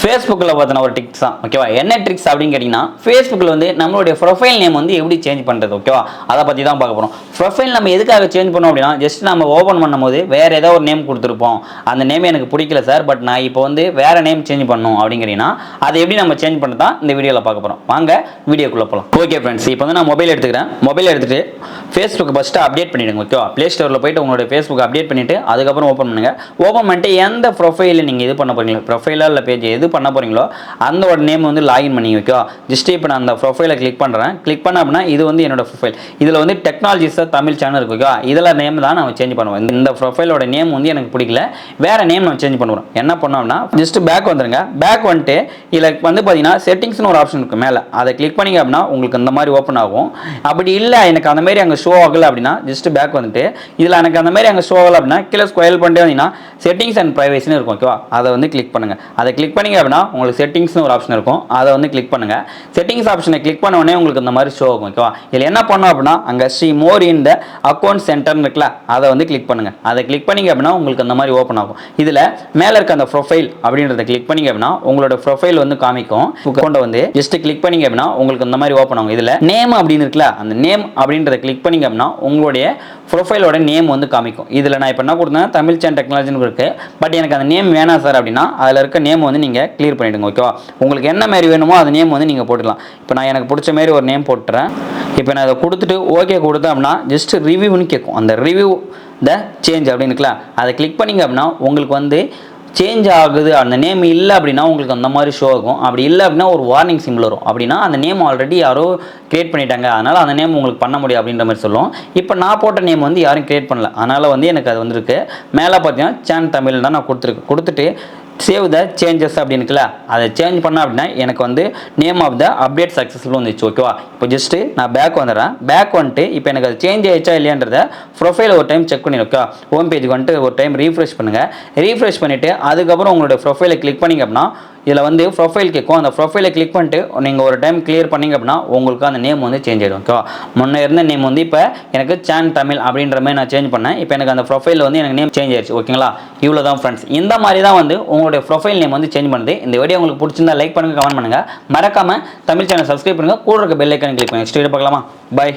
ஃபேஸ்புக்கில் பார்த்தீங்கன்னா ஒரு ட்ரிக்ஸ் தான் ஓகேவா. என்ன ட்ரிக்ஸ் அப்படின்னு கேட்டிங்கன்னா, ஃபேஸ்புக்கில் வந்து நம்மளுடைய ப்ரொஃபைல் நேம் வந்து எப்படி சேஞ்ச் பண்ணுறது ஓகேவா, அதை பற்றி தான் பார்க்க போகிறோம். ப்ரொஃபைல் நம்ம எதுக்காக சேஞ்ச் பண்ணோம் அப்படின்னா, ஜஸ்ட் நம்ம ஓப்பன் பண்ணும்போது வேறு ஏதோ ஒரு நேம் கொடுத்துருப்போம், அந்த நேம் எனக்கு பிடிக்கல சார், பட் நான் இப்போ வந்து வேறு நேம் சேஞ்ச் பண்ணணும் அப்படிங்கிறீங்கன்னா அதை எப்படி நம்ம சேஞ்ச் பண்ண தான் இந்த வீடியோவில் பார்க்க போகிறோம். வாங்க வீடியோக்குள்ளே போகலாம். ஓகே ஃப்ரெண்ட்ஸ், இப்போ வந்து நான் மொபைல் எடுத்துக்கிறேன். மொபைல் எடுத்துகிட்டு ஃபேஸ்புக் ஃபஸ்ட்டு அப்டேட் பண்ணிவிடுங்க ஓகேவா. ப்ளே ஸ்டோரில் போய்ட்டு உங்களோட ஃபேஸ்புக் அப்டேட் பண்ணிவிட்டு அதுக்கப்புறம் ஓப்பன் பண்ணுங்கள். ஓப்பன் பண்ணிட்டு எந்த ப்ரொஃபைலில் நீங்கள் இது பண்ண போகிறீங்களோ, ப்ரொஃபைலாக இல்லை பேஜ் எது பண்ண போகிறீங்களோ அந்த ஒரு நேம் வந்து லாகின் பண்ணி ஓகேவா. ஜஸ்ட் இப்போ நான் அந்த ப்ரொஃபைலை கிளிக் பண்ணுறேன். கிளிக் பண்ண அப்படின்னா இது வந்து என்னோட ப்ரொஃபைல். இதில் வந்து டெக்னாலஜிஸ் தமிழ் சேனல் இருக்கு ஓகேவா. இதில் நேம் தான் நான் சேஞ்ச் பண்ணுவேன். இந்த ப்ரொஃபைலோட நேம் வந்து எனக்கு பிடிக்கல, வேறு நேம் நான் சேஞ்ச் பண்ணுவேன். என்ன பண்ணோம்னா ஜஸ்ட் பேக் வந்துருங்க. பேக் வந்துட்டு இதில் வந்து பார்த்தீங்கன்னா செட்டிங்ஸ்னு ஒரு ஆப்ஷன் இருக்குது மேலே, அதை கிளிக் பண்ணிங்க அப்படின்னா உங்களுக்கு இந்த மாதிரி ஓப்பன் ஆகும். அப்படி இல்லை எனக்கு அந்த மாதிரி அங்கே ஷோ ஆகலை அப்படின்னா ஜஸ்ட் பேக் வந்துட்டு இதில் எனக்கு அந்த மாதிரி அங்கே ஷோ ஆகலை அப்படின்னா கீழே ஸ்கொயர் பண்ணிட்டு வந்தீங்கன்னா செட்டிங்ஸ் அண்ட் ப்ரைவசின்னு இருக்கும் ஓகேவா. அதை வந்து கிளிக் பண்ணுங்கள். அதை கிளிக் பண்ணிங்க அப்படின்னா உங்களுக்கு செட்டிங்ஸ்னு ஒரு ஆப்ஷன் இருக்கும், அதை வந்து கிளிக் பண்ணுங்கள். செட்டிங்ஸ் ஆப்ஷனை கிளிக் பண்ண உடனே உங்களுக்கு இந்த மாதிரி ஷோ ஆகும் ஓகேவா. இதில் என்ன பண்ணோம் அப்படின்னா அங்கே see more in the account சென்டர்னு இருக்குல்ல, அதை வந்து கிளிக் பண்ணுங்கள். அதை கிளிக் பண்ணிங்க அப்படின்னா உங்களுக்கு அந்த மாதிரி ஓப்பன் ஆகும். இதில் மேலே இருக்க அந்த ப்ரொஃபைல் அப்படின்றத கிளிக் பண்ணிங்க அப்படின்னா உங்களோட ப்ரொஃபைல் வந்து காமிக்கும். அக்கௌண்ட்டை வந்து ஜஸ்ட் கிளிக் பண்ணிங்க அப்படின்னா உங்களுக்கு இந்த மாதிரி ஓப்பன் ஆகும். இதில் நேம் அப்படின்னு இருக்குல்ல, அந்த நேம் அப்படின்றத கிளிக் பண்ணிங்க அப்படின்னா உங்களுடைய ப்ரொஃபைலோட நேம் வந்து காமிக்கும். இதில் நான் இப்போ என்ன கொடுத்தேன், தமிழ் சேனல் டெக்னாலஜின்னு இருக்குது. பட் எனக்கு அந்த நேம் வேணாம் சார் அப்படின்னா அதில் இருக்க நேம் வந்து நீங்கள் கிளியர் பண்ணிவிடுங்க ஓகேவா. உங்களுக்கு என்ன மாதிரி வேணுமோ அந்த நேம் வந்து நீங்கள் போட்டுக்கலாம். இப்போ நான் எனக்கு பிடிச்ச மாதிரி ஒரு நேம் போட்டுறேன். இப்போ நான் அதை கொடுத்துட்டு ஓகே கொடுத்தேன் அப்படின்னா ஜஸ்ட் ரிவ்யூன்னு கேட்கும். அந்த ரிவ்யூ த சேஞ்ச் அப்படின்னு இருக்குல்ல, அதை கிளிக் பண்ணிங்க அப்படின்னா உங்களுக்கு வந்து சேஞ்ச் ஆகுது. அந்த நேம் இல்லை அப்படின்னா உங்களுக்கு அந்த மாதிரி ஷோ ஆகும். அப்படி இல்லை அப்படின்னா ஒரு வார்னிங் சிம்பிள் வரும். அப்படின்னா அந்த நேம் ஆல்ரெடி யாரோ கிரியேட் பண்ணிட்டாங்க, அதனால் அந்த நேம் உங்களுக்கு பண்ண முடியும் அப்படின்ற மாதிரி சொல்லும். இப்போ நான் போட்ட நேம் வந்து யாரும் கிரியேட் பண்ணல, அதனால் வந்து எனக்கு அது வந்துருக்கு. மேலே பார்த்தீங்கன்னா சேனல் தமிழ் தான் நான் கொடுத்துட்டு சேவ் த சேஞ்சஸ் அப்படின்னு இருக்குல்ல, அதை சேஞ்ச் பண்ண அப்படின்னா எனக்கு வந்து name of the update successful வந்துச்சு ஓகேவா. இப்போ ஜஸ்ட்டு நான் பேக் வந்துடுறேன். பேக் வந்துட்டு இப்போ எனக்கு அது சேஞ்ச் ஆயிடுச்சா இல்லையான்றத ப்ரொஃபைல் ஒரு டைம் செக் பண்ணிடு ஓகேவா. ஹோம் பேஜுக்கு வந்துட்டு ஒரு டைம் ரீஃப்ரெஷ் பண்ணுங்கள். ரீஃப்ரெஷ் பண்ணிவிட்டு அதுக்கப்புறம் உங்களோட ப்ரொஃபைலை கிளிக் பண்ணிங்க அப்படின்னா இதில் வந்து ப்ரொஃபைல் கேட்கும். அந்த ப்ரொஃபைலை கிளிக் பண்ணிட்டு நீங்கள் ஒரு டைம் கிளியர் பண்ணிங்க அப்படின்னா உங்களுக்கு அந்த நேம் வந்து சேஞ்ச் ஆகிடும் ஓகேவா. முன்னே இருந்த நேம் வந்து இப்போ எனக்கு சேன் தமிழ் அப்படின்ற மாதிரி நான் சேஞ்ச் பண்ணேன். இப்போ எனக்கு அந்த ப்ரொஃபைல் வந்து எனக்கு நேம் சேஞ்ச் ஆயிடுச்சு ஓகேங்களா. இவ்வளோ தான் ஃப்ரெண்ட்ஸ். இந்த மாதிரி தான் வந்து உங்களுடைய ப்ரொஃபைல் நேம் வந்து சேஞ்ச் பண்ணுது. இந்த வீடியோ உங்களுக்கு பிடிச்சிருந்தா லைக் பண்ணுங்கள், கமெண்ட் பண்ணுங்கள். மறக்காமல் தமிழ் சேனல் சப்ஸ்கிரைப் பண்ணுங்கள். கூட இருக்க பெல் ஐக்கான் கிளிக் பண்ணுங்கள். நெக்ஸ்ட் வீடியோ பார்க்கலாமா. பை.